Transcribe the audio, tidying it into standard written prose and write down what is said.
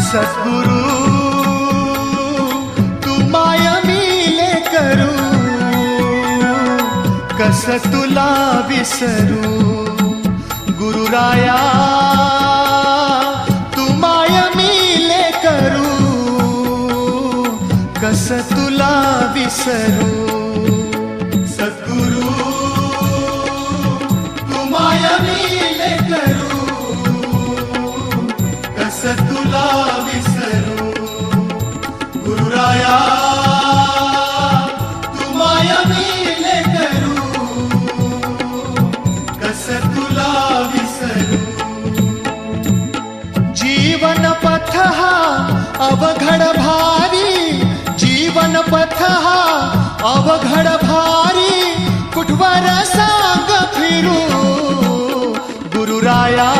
सद्गुरु तू माय मिले करू, कस तुला विसरू. गुरुराया तू माय मिले करू, कस तुला विसरू. सद्गुरु तू माय मिले करू, कस तुला विसरू. गुरुराया तू माय मिले करू, कस तुला विसरू. जीवन पथ हा अवघड भारी, जीवन पथ हा अवघड भारी, कुठवर सांग फिरू. गुरुराया